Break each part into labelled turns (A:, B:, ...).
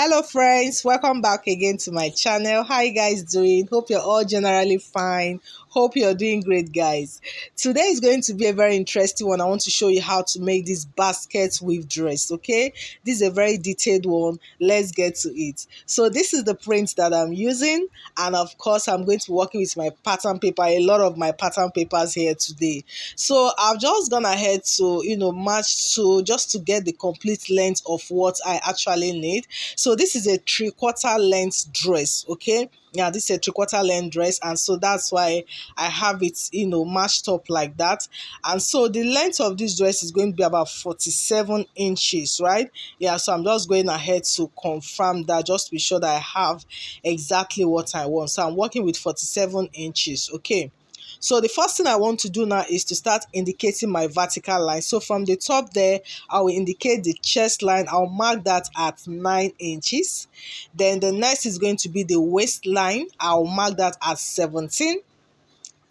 A: Hello friends, welcome back again to my channel. How you guys doing? Hope you're all generally fine. Hope you're doing great, guys. Today is going to be a very interesting one. I want to show you how to make this basket weave dress. Okay, this is a very detailed one. Let's get to it. So this is the print that I'm using, and of course I'm going to be working with my pattern paper, a lot of my pattern papers here today. So I've just gone ahead to match to just to get the complete length of what I actually need. So this is a 3/4 length dress. Okay, yeah, this is a 3/4 length dress, and so that's why I have it matched up like that. And so the length of this dress is going to be about 47 inches, right? Yeah, so I'm just going ahead to confirm that, just to be sure that I have exactly what I want. So I'm working with 47 inches. Okay, so the first thing I want to do now is to start indicating my vertical line. So from the top there, I will indicate the chest line. I'll mark that at 9 inches. Then the next is going to be the waistline. I'll mark that at 17.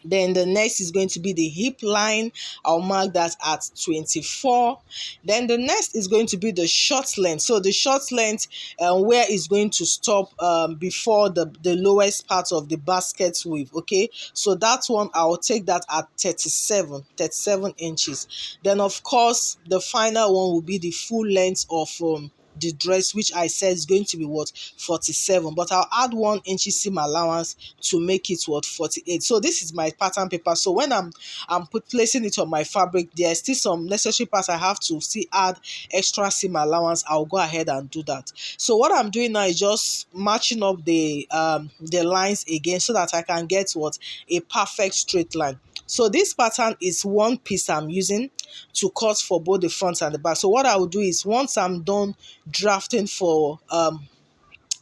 A: Then the next is going to be the hip line. I'll mark that at 24. Then the next is going to be the short length. So the short length where it's going to stop before the lowest part of the basket weave. Okay, so that one I'll take that at 37 inches. Then of course the final one will be the full length of the dress, which I said is going to be what, 47, but I'll add 1 inch seam allowance to make it what, 48. So this is my pattern paper. So when I'm placing it on my fabric, there's still some necessary parts I have to still add extra seam allowance. I'll go ahead and do that. So what I'm doing now is just matching up the lines again, so that I can get what, a perfect straight line. So this pattern is one piece I'm using to cut for both the front and the back. So what I will do is, once I'm done drafting for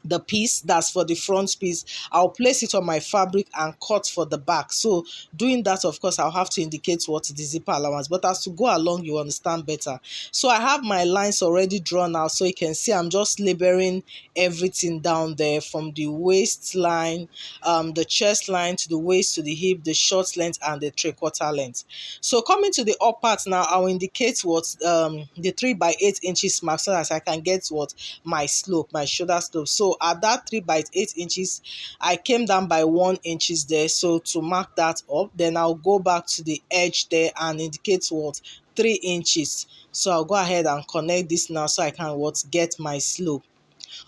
A: the piece that's for the front piece, I'll place it on my fabric and cut for the back. So doing that, of course, I'll have to indicate what the zipper allowance, but as to go along, you understand better. So I have my lines already drawn out, so you can see I'm just labeling everything down there, from the waistline, the chest line, to the waist, to the hip, the short length, and the 3/4 length. So coming to the up part now, I'll indicate what the 3/8 inches mark, so that I can get what, my slope, my shoulder slope. So at that 3/8 inches, I came down by 1 inches there. So to mark that up, then I'll go back to the edge there and indicate what, 3 inches. So I'll go ahead and connect this now, so I can what, get my slope.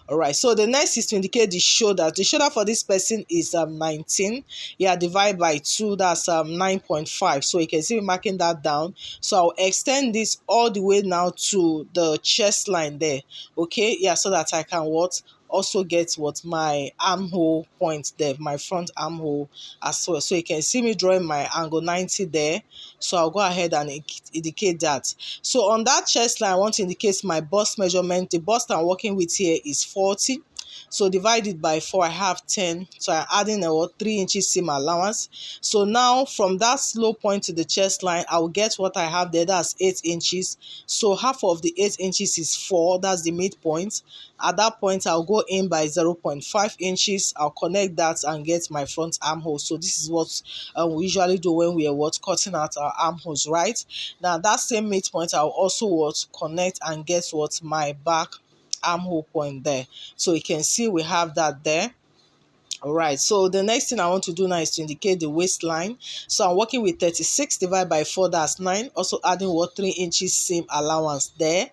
A: All right, so the next is to indicate the shoulder. The shoulder for this person is 19. Yeah, divide by 2, that's 9.5. So you can see me marking that down. So I'll extend this all the way now to the chest line there. Okay, yeah, so that I can what, also get what, my armhole point there, my front armhole as well. So you can see me drawing my angle 90 there. So I'll go ahead and indicate that. So on that chest line, I want to indicate my bust measurement. The bust I'm working with here is 40. So divided by 4, I have 10. So I'm adding a 3 inches seam allowance. So now from that slow point to the chest line, I will get what I have there. That's 8 inches. So half of the 8 inches is 4. That's the midpoint. At that point, I'll go in by 0.5 inches. I'll connect that and get my front armhole. So this is what we usually do when we are cutting out our armholes, right? Now that same midpoint, I'll also connect and get what, my back armhole point there. So you can see we have that there. All right, so the next thing I want to do now is to indicate the waistline. So I'm working with 36 divided by 4, that's 9. Also adding what, 3 inches seam allowance there.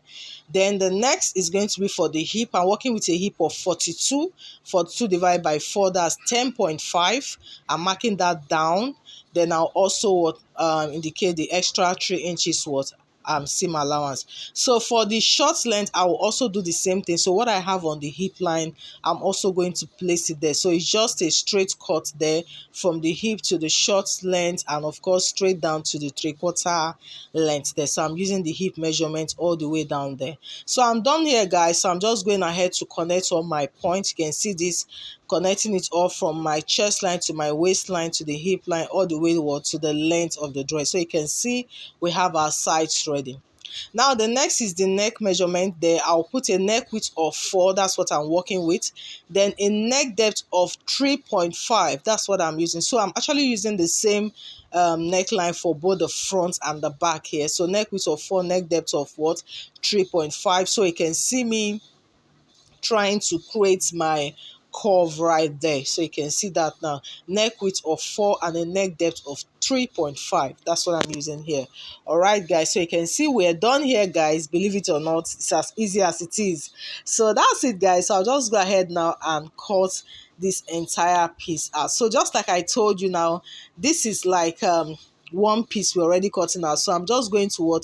A: Then the next is going to be for the hip. I'm working with a hip of 42. 42 divided by 4, that's 10.5. I'm marking that down. Then I'll also indicate the extra 3 inches seam allowance. So for the short length, I will also do the same thing. So what I have on the hip line, I'm also going to place it there. So it's just a straight cut there from the hip to the short length, and of course straight down to the 3/4 length there. So I'm using the hip measurement all the way down there. So I'm done here, guys. So I'm just going ahead to connect all my points. You can see this, connecting it all from my chest line to my waistline to the hip line, all the way to the length of the dress. So you can see we have our sides ready. Now the next is the neck measurement there. I'll put a neck width of 4, that's what I'm working with. Then a neck depth of 3.5, that's what I'm using. So I'm actually using the same neckline for both the front and the back here. So neck width of 4, neck depth of what, 3.5. So you can see me trying to create my curve right there. So you can see that now. Neck width of 4 and a neck depth of 3.5. That's what I'm using here. All right, guys. So you can see we're done here, guys. Believe it or not, it's as easy as it is. So that's it, guys. So I'll just go ahead now and cut this entire piece out. So just like I told you now, this is like one piece we're already cutting out. So I'm just going to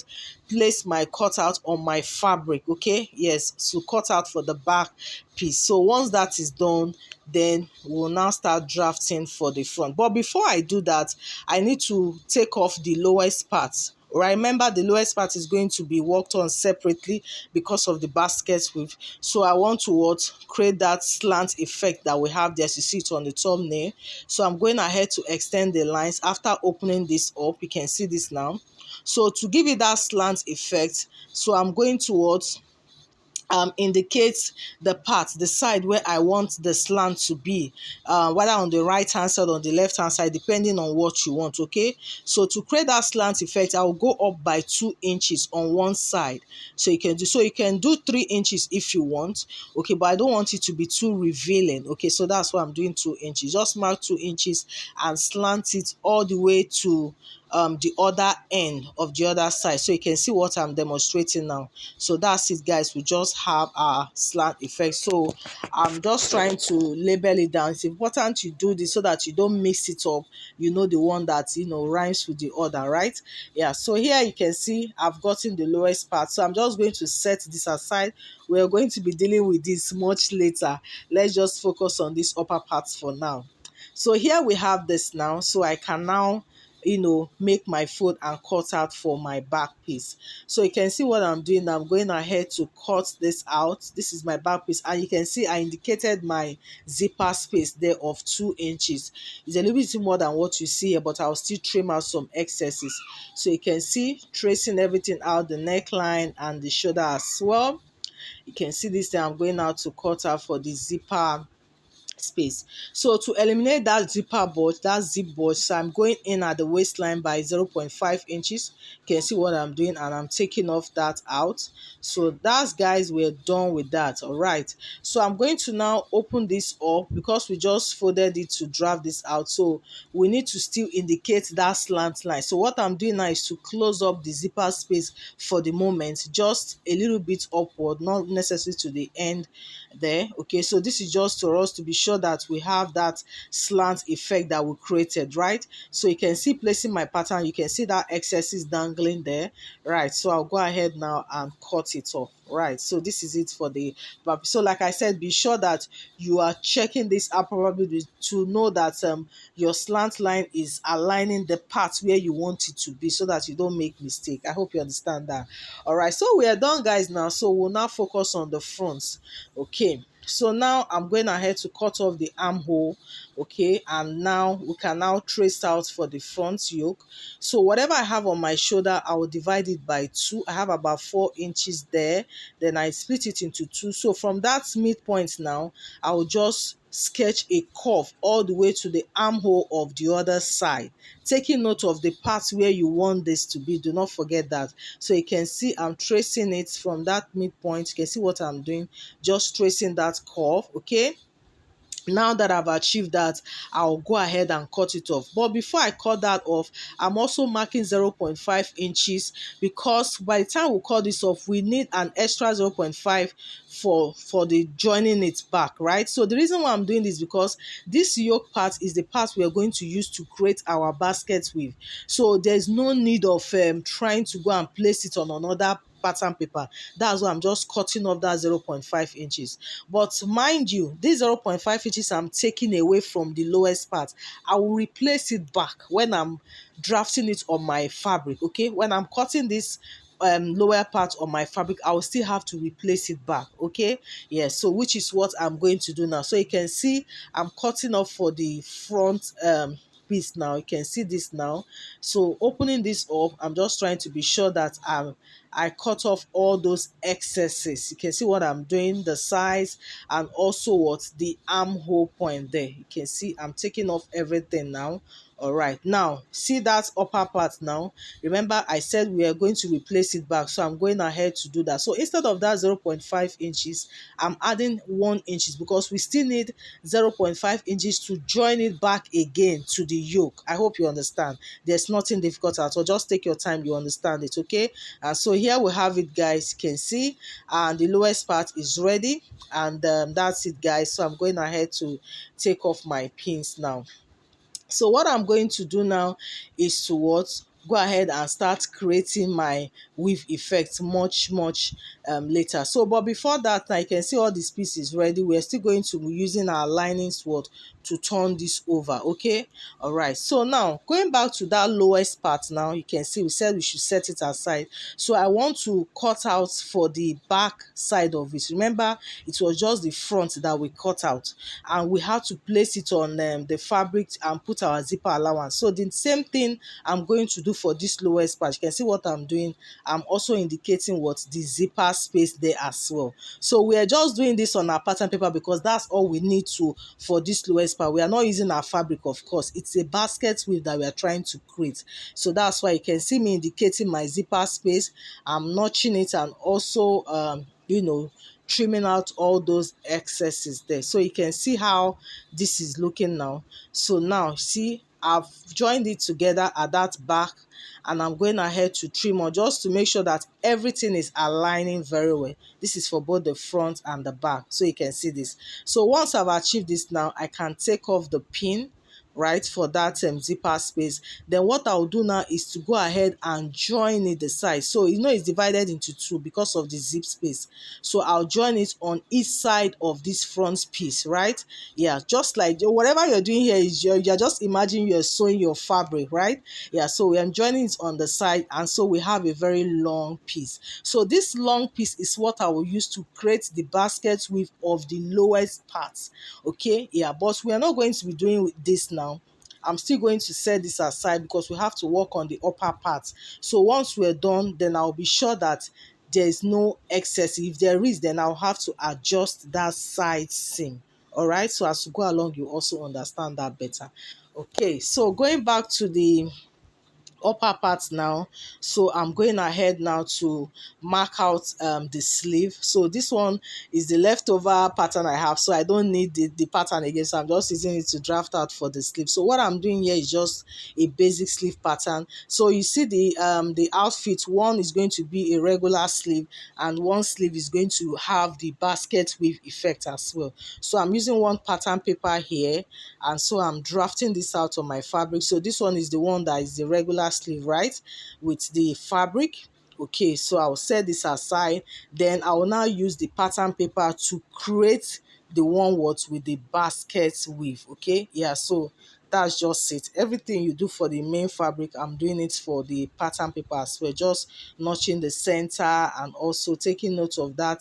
A: place my cutout on my fabric. Okay, yes, so cut out for the back piece. So once that is done, then we'll now start drafting for the front. But before I do that, I need to take off the lowest part. Right, remember the lowest part is going to be worked on separately because of the basket width. So I want to create that slant effect that we have there. As you see it on the thumbnail. So I'm going ahead to extend the lines. After opening this up, you can see this now. So to give it that slant effect, so I'm going towards indicate the part, the side where I want the slant to be, whether on the right hand side or on the left hand side, depending on what you want. Okay, so to create that slant effect, I will go up by 2 inches on one side. So you can do 3 inches if you want. Okay, but I don't want it to be too revealing. Okay, so that's why I'm doing 2 inches. Just mark 2 inches and slant it all the way to the other end of the other side. So you can see what I'm demonstrating now. So that's it, guys. We just have our slant effect. So I'm just trying to label it down. It's important you do this so that you don't mix it up. You know, the one that rhymes with the other, right? Yeah, so here you can see I've gotten the lowest part. So I'm just going to set this aside. We're going to be dealing with this much later. Let's just focus on this upper parts for now. So here we have this now. So I can now make my fold and cut out for my back piece. So you can see what I'm doing. I'm going ahead to cut this out. This is my back piece, and you can see I indicated my zipper space there of 2 inches. It's a little bit more than what you see here, but I'll still trim out some excesses. So you can see tracing everything out, the neckline and the shoulder as well. You can see this thing I'm going out to cut out for the zipper space. So to eliminate that zipper bulge, that zip bulge, so I'm going in at the waistline by 0.5 inches. You can see what I'm doing, and I'm taking off that out. So that's, guys, we're done with that. All right, so I'm going to now open this up because we just folded it to draft this out. So we need to still indicate that slant line. So what I'm doing now is to close up the zipper space for the moment, just a little bit upward, not necessarily to the end there. Okay, so this is just for us to be sure that we have that slant effect that we created, right? So you can see placing my pattern, you can see that excess is dangling there, right? So I'll go ahead now and cut it off. Right, so this is it for the back. So like I said, be sure that you are checking this out probably to know that your slant line is aligning the part where you want it to be, so that you don't make mistake. I hope you understand that. All right, so we are done, guys. Now, so we'll now focus on the fronts. Okay, so now I'm going ahead to cut off the armhole. Okay, and now we can now trace out for the front yoke. So whatever I have on my shoulder, I will divide it by 2. I have about 4 inches there. Then I split it into 2. So from that midpoint now, I will just sketch a curve all the way to the armhole of the other side, taking note of the parts where you want this to be. Do not forget that. So you can see I'm tracing it from that midpoint. You can see what I'm doing, just tracing that curve. Okay, now that I've achieved that, I'll go ahead and cut it off. But before I cut that off, I'm also marking 0.5 inches, because by the time we cut this off, we need an extra 0.5 for the joining it back, right? So the reason why I'm doing this, because this yoke part is the part we are going to use to create our basket with. So there's no need of trying to go and place it on another pattern paper. That's why I'm just cutting off that 0.5 inches. But mind you, this 0.5 inches I'm taking away from the lowest part. I will replace it back when I'm drafting it on my fabric. Okay, when I'm cutting this lower part of my fabric, I will still have to replace it back. Okay, yes, so which is what I'm going to do now. So you can see I'm cutting off for the front piece now. You can see this now. So opening this up, I'm just trying to be sure that I cut off all those excesses. You can see what I'm doing, the size, and also what the armhole point there. You can see I'm taking off everything now. All right, now see that upper part now. Remember I said we are going to replace it back, so I'm going ahead to do that. So instead of that 0.5 inches, I'm adding 1 inches because we still need 0.5 inches to join it back again to the yoke. I hope you understand. There's nothing difficult at all. Just take your time, you understand it, okay? And so here we have it, guys. You can see, and the lowest part is ready, and that's it, guys. So I'm going ahead to take off my pins now. So what I'm going to do now is to what? Go ahead and start creating my weave effect much later. So but before that, now you can see all these pieces ready. We're still going to be using our lining sword to turn this over, okay? All right, so now going back to that lowest part now, you can see we said we should set it aside. So I want to cut out for the back side of it. Remember, it was just the front that we cut out, and we had to place it on the fabric and put our zipper allowance. So the same thing I'm going to do for this lowest part. You can see what I'm doing. I'm also indicating what the zipper space there as well. So we are just doing this on our pattern paper because that's all we need to for this lowest part. We are not using our fabric, of course. It's a basket weave that we are trying to create. So that's why you can see me indicating my zipper space. I'm notching it and also trimming out all those excesses there. So you can see how this is looking now. So now see, I've joined it together at that back, and I'm going ahead to trim on just to make sure that everything is aligning very well. This is for both the front and the back, so you can see this. So once I've achieved this now, I can take off the pin, right, for that zipper space. Then what I'll do now is to go ahead and join it the side. So it's divided into two because of the zip space. So I'll join it on each side of this front piece, right? Yeah, just like whatever you're doing here is you're just imagining you're sewing your fabric, right? Yeah, so I'm joining it on the side, and so we have a very long piece. So this long piece is what I will use to create the basket weave of the lowest part. Okay, yeah, but we are not going to be doing this now. I'm still going to set this aside because we have to work on the upper part. So once we're done, then I'll be sure that there is no excess. If there is, then I'll have to adjust that side seam. All right, so as you go along, you also understand that better. Okay, so going back to the upper part now, so I'm going ahead now to mark out the sleeve. So this one is the leftover pattern I have, so I don't need the pattern again, so I'm just using it to draft out for the sleeve. So what I'm doing here is just a basic sleeve pattern. So you see the outfit, one is going to be a regular sleeve and one sleeve is going to have the basket weave effect as well. So I'm using one pattern paper here, and so I'm drafting this out on my fabric. So this one is the one that is the regular sleeve, right, with the fabric. Okay, so I'll set this aside. Then I will now use the pattern paper to create the one what with the basket weave. Okay, yeah, so that's just it. Everything you do for the main fabric, I'm doing it for the pattern paper as well, just notching the center and also taking note of that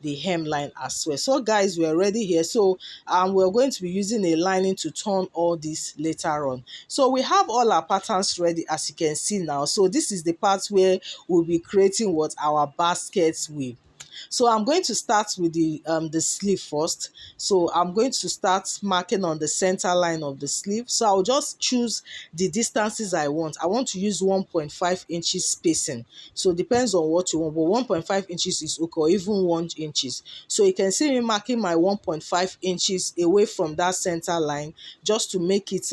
A: the hemline as well. So guys, we're ready here. So we're going to be using a lining to turn all this later on. So we have all our patterns ready, as you can see now. So this is the part where we'll be creating what our baskets weave. So I'm going to start with the sleeve first. So I'm going to start marking on the center line of the sleeve. So I'll just choose the distances I want. I want to use 1.5 inches spacing. So it depends on what you want, but 1.5 inches is okay, or even 1 inches. So you can see me marking my 1.5 inches away from that center line just to make it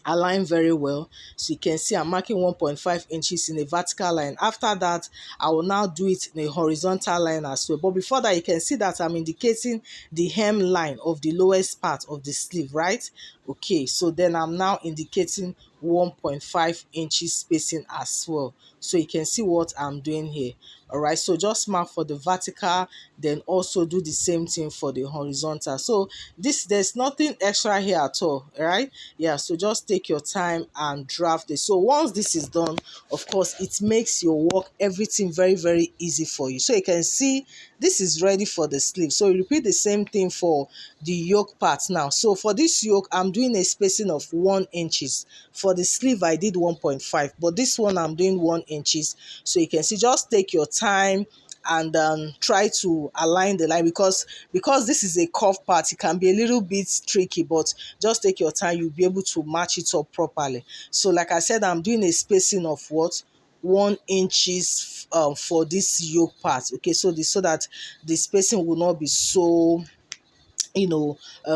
A: align very well. So you can see I'm marking 1.5 inches in a vertical line. After that, I will now do it in a horizontal line as well. But before that, you can see that I'm indicating the hem line of the lowest part of the sleeve, right? Okay, so then I'm now indicating 1.5 inches spacing as well. So you can see what I'm doing here. All right, so just mark for the vertical, then also do the same thing for the horizontal. So there's nothing extra here at all right? Yeah, so just take your time and draft it. So once this is done, of course, it makes your work, everything very easy for you. So you can see this is ready for the sleeve. So you repeat the same thing for the yoke part now. So for this yoke, I'm doing a spacing of 1 inches. For the sleeve, I did 1.5, but this one I'm doing 1 inches. So you can see, just take your time and try to align the line, because this is a curved part, it can be a little bit tricky, but just take your time, you'll be able to match it up properly. So like I said, I'm doing a spacing of what, 1 inches for this yoke part. Okay, so that the spacing will not be so,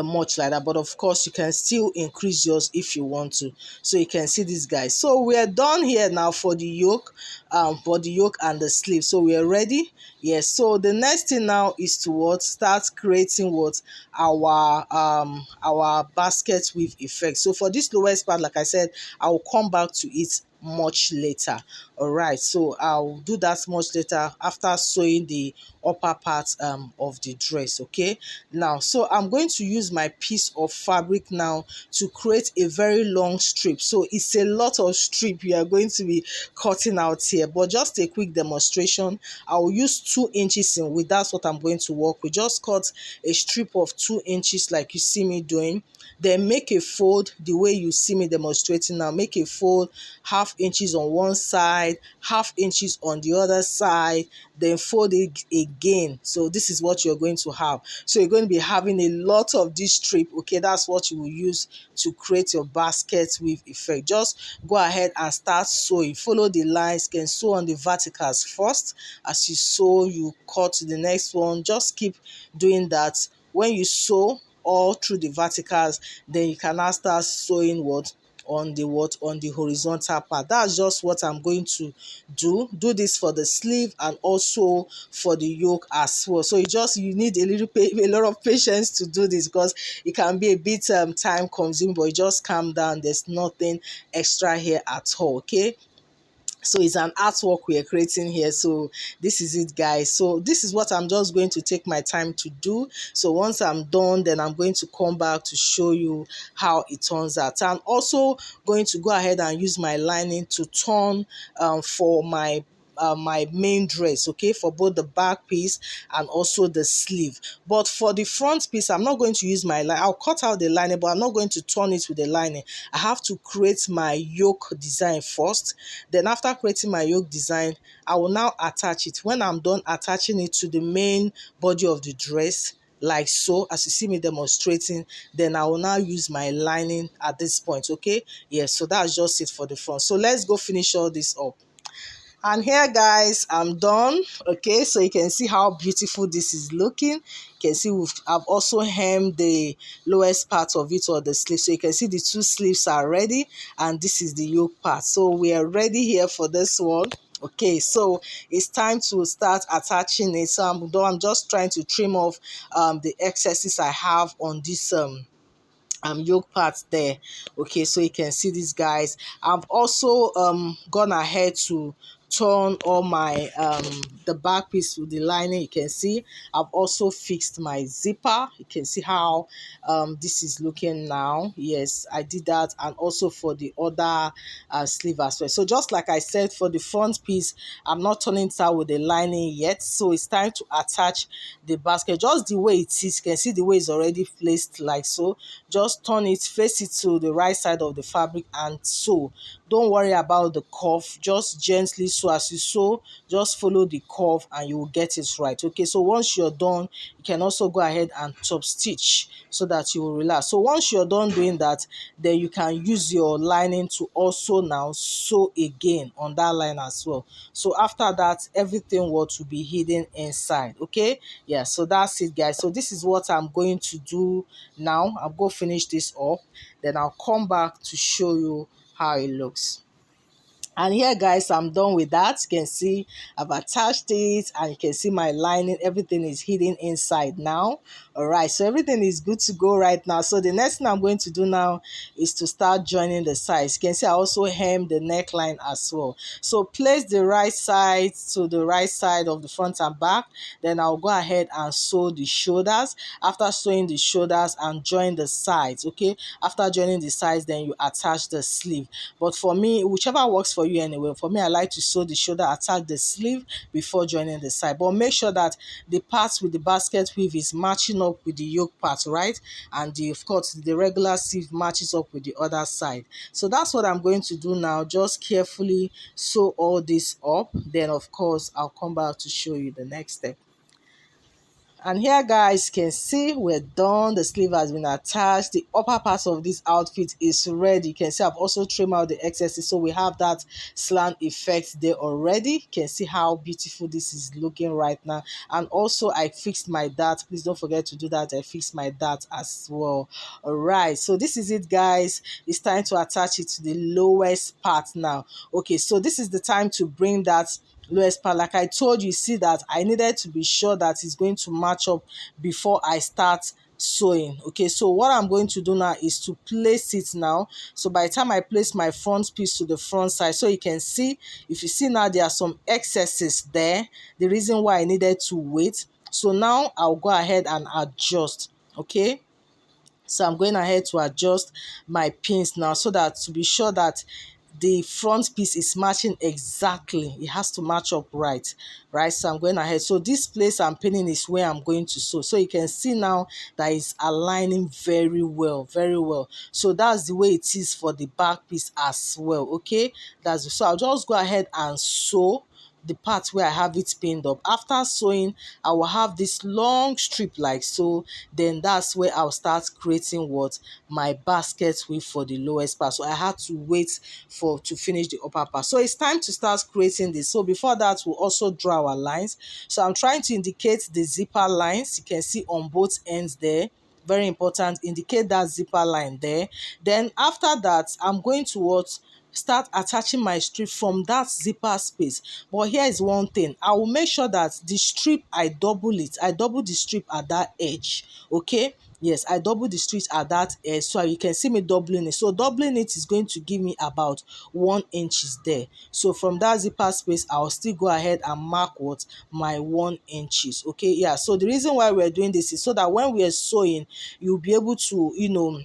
A: much like that, but of course you can still increase yours if you want to. So you can see this, guys. So we are done here now for the yoke, and the sleeve. So we are ready. Yes, so the next thing now is to what, start creating what, our basket weave effect. So for this lowest part, like I said, I will come back to it much later. All right, so I'll do that much later after sewing the upper part of the dress. Okay, now, so I'm going to use my piece of fabric now to create a very long strip. So it's a lot of strip you are going to be cutting out here, but just a quick demonstration. I will use 2 inches in width. That's what I'm going to work with. Just cut a strip of 2 inches like you see me doing. Then make a fold the way you see me demonstrating now. Make a fold, half inches on one side, half inches on the other side, then fold it again. So this is what you're going to have. So you're going to be having a lot of this strip. Okay, that's what you will use to create your basket weave effect. Just go ahead and start sewing. Follow the lines. You can sew on the verticals first. As you sew, you cut to the next one. Just keep doing that. When you sew all through the verticals, then you can now start sewing on the horizontal part. That's just what I'm going to do this for the sleeve and also for the yoke as well. So you need a lot of patience to do this, because it can be a bit time consuming, but you just calm down. There's nothing extra here at all. Okay, so it's an artwork we are creating here. So this is it, guys. So this is what I'm just going to take my time to do. So once I'm done, then I'm going to come back to show you how it turns out. I'm also going to go ahead and use my lining to turn for my main dress, okay, for both the back piece and also the sleeve. But for the front piece, I'm not going to use my line. I'll cut out the lining, but I'm not going to turn it with the lining. I have to create my yoke design first. Then after creating my yoke design, I will now attach it. When I'm done attaching it to the main body of the dress, like so, as you see me demonstrating, then I will now use my lining at this point. Okay, yes, so that's just it for the front. So let's go finish all this up. And here, guys, I'm done. Okay, so you can see how beautiful this is looking. You can see I've also hemmed the lowest part of it, or the sleeve. So you can see the two sleeves are ready, and this is the yoke part. So we are ready here for this one. Okay, so it's time to start attaching it. So I'm just trying to trim off the excesses I have on this yoke part there. Okay, so you can see this, guys. I've also gone ahead to turn all my the back piece with the lining. You can see I've also fixed my zipper. You can see how this is looking now. Yes, I did that, and also for the other sleeve as well. So just like I said, for the front piece, I'm not turning it out with the lining yet. So it's time to attach the basket just the way it is. You can see the way it's already placed like so. Just turn it, face it to the right side of the fabric and sew. Don't worry about the curve, just gently sew. As you sew, just follow the curve and you will get it right. Okay, so once you're done, you can also go ahead and top stitch so that you will relax. So once you're done doing that, then you can use your lining to also now sew again on that line as well. So after that, everything will be hidden inside. Okay, yeah, so that's it, guys. So this is what I'm going to do now. I'll go finish this up, then I'll come back to show you how it looks. And here, guys, I'm done with that. You can see I've attached it, and you can see my lining, everything is hidden inside now. All right, so everything is good to go right now. So the next thing I'm going to do now is to start joining the sides. You can see I also hem the neckline as well. So place the right side to the right side of the front and back. Then I'll go ahead and sew the shoulders. After sewing the shoulders, and join the sides. Okay, after joining the sides, then you attach the sleeve. But for me, whichever works for you anyway. For me, I like to sew the shoulder, attach the sleeve before joining the side. But make sure that the parts with the basket weave is matching matching up with the yoke part, right? And of course the regular sleeve matches up with the other side. So that's what I'm going to do now. Just carefully sew all this up, then of course I'll come back to show you the next step. And here guys, you can see we're done. The sleeve has been attached. The upper part of this outfit is ready. You can see I've also trimmed out the excesses, so we have that slant effect there already. You can see how beautiful this is looking right now. And also I fixed my dart. Please don't forget to do that. I fixed my dart as well. All right, so this is it guys. It's time to attach it to the lowest part now. Okay, so this is the time to bring that lowest part. Like I told you, see that I needed to be sure that it's going to match up before I start sewing. Okay, so what I'm going to do now is to place it now. So by the time I place my front piece to the front side, so you can see, if you see now, there are some excesses there, the reason why I needed to wait. So now I'll go ahead and adjust. Okay, so I'm going ahead to adjust my pins now, so that to be sure that the front piece is matching exactly. It has to match up right? So I'm going ahead. So this place I'm pinning is where I'm going to sew. So you can see now that it's aligning very well, very well. So that's the way it is for the back piece as well. Okay, so I'll just go ahead and sew the part where I have it pinned up. After sewing, I will have this long strip like so. Then that's where I'll start creating what my basket width for the lowest part. So I had to wait to finish the upper part. So it's time to start creating this. So before that, we'll also draw our lines. So I'm trying to indicate the zipper lines. You can see on both ends there. Very important, indicate that zipper line there. Then after that, I'm going to start attaching my strip from that zipper space. But here is one thing, I will make sure that the strip, I double the strip at that edge. Okay, yes, I double the strip at that edge, so you can see me doubling it. So doubling it is going to give me about 1 inch there. So from that zipper space, I'll still go ahead and mark what my 1 inches. Okay, yeah, so the reason why we're doing this is so that when we are sewing, you'll be able to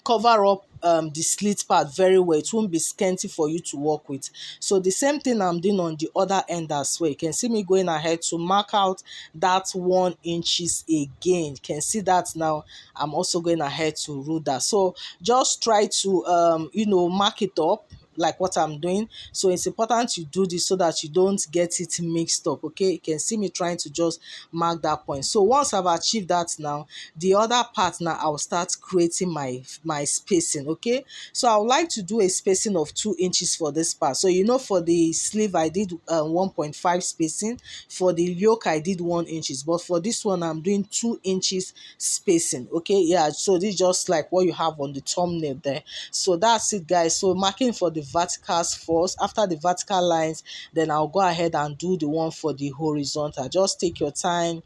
A: cover up the slit part very well. It won't be scanty for you to work with. So the same thing I'm doing on the other end as well. You can see me going ahead to mark out that 1 inches again. You can see that now. I'm also going ahead to rule that. So just try to mark it up like what I'm doing. So it's important you do this so that you don't get it mixed up. Okay, you can see me trying to just mark that point. So once I've achieved that now, the other part now, I'll start creating my spacing. Okay, so I would like to do a spacing of 2 inches for this part. So for the sleeve I did 1.5 spacing. For the yoke I did 1 inches, but for this one I'm doing 2 inches spacing. Okay, yeah, so this is just like what you have on the thumbnail there. So that's it guys. So marking for the verticals first. After the vertical lines, then I'll go ahead and do the one for the horizontal. Just take your time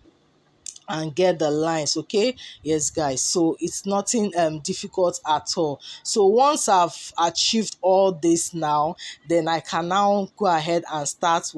A: and get the lines. Okay, yes guys, so it's nothing difficult at all. So once I've achieved all this now, then I can now go ahead and start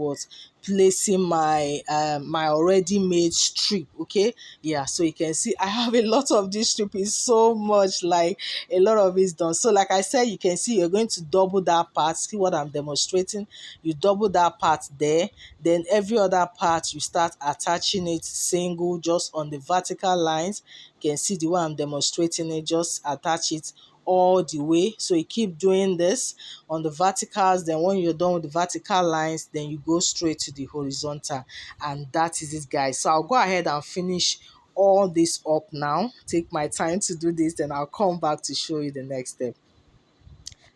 A: placing my my already made strip. Okay, yeah, so you can see I have a lot of this strip. Is so much, like a lot of it's done. So like I said, you can see you're going to double that part. See what I'm demonstrating? You double that part there, then every other part you start attaching it single just on the vertical lines. You can see the way I'm demonstrating it, just attach it all the way. So you keep doing this on the verticals, then when you're done with the vertical lines, then you go straight to the horizontal, and that is it guys. So I'll go ahead and finish all this up now, take my time to do this, then I'll come back to show you the next step.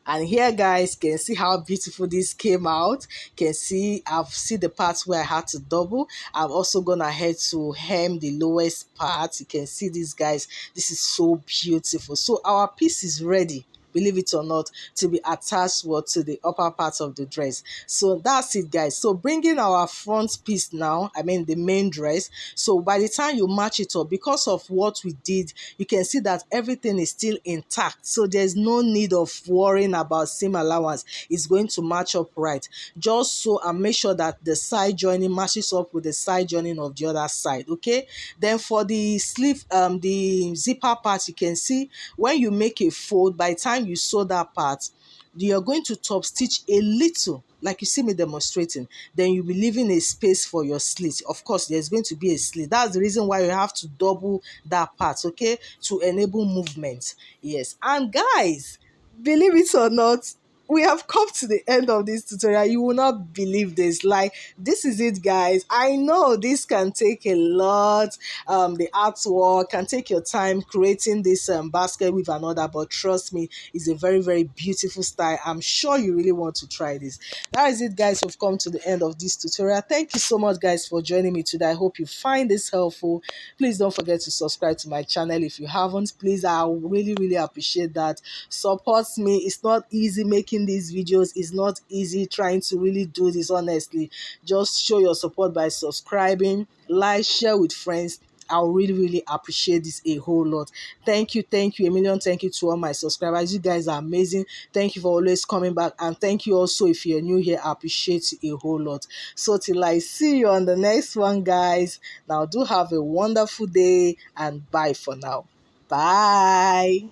A: And here guys, can see how beautiful this came out. Can see I've seen the parts where I had to double. I've also gone ahead to hem the lowest part. You can see this guys, this is so beautiful. So our piece is ready, believe it or not, to be attached to the upper part of the dress. So that's it guys. So bringing our front piece now, I mean the main dress. So by the time you match it up, because of what we did, you can see that everything is still intact. So there's no need of worrying about seam allowance. It's going to match up right. Just sew and make sure that the side joining matches up with the side joining of the other side. Okay, then for the sleeve, the zipper part, you can see when you make a fold, by the time you sew that part, you're going to top stitch a little, like you see me demonstrating. Then you'll be leaving a space for your slit. Of course, there's going to be a slit. That's the reason why you have to double that part, okay, to enable movement. Yes, and guys, believe it or not, we have come to the end of this tutorial. You will not believe this. Like, this is it, guys. I know this can take a lot. The artwork can take your time creating this basket with another, but trust me, it's a very, very beautiful style. I'm sure you really want to try this. That is it, guys. We've come to the end of this tutorial. Thank you so much, guys, for joining me today. I hope you find this helpful. Please don't forget to subscribe to my channel if you haven't. Please, I really, really appreciate that. Support me. It's not easy making these videos. It's not easy trying to really do this, honestly. Just show your support by subscribing, like, share with friends. I'll really, really appreciate this a whole lot. Thank you, a million thank you to all my subscribers. You guys are amazing. Thank you for always coming back, and thank you also if you're new here. I appreciate you a whole lot. So till I see you on the next one, guys. Now do have a wonderful day, and bye for now. Bye.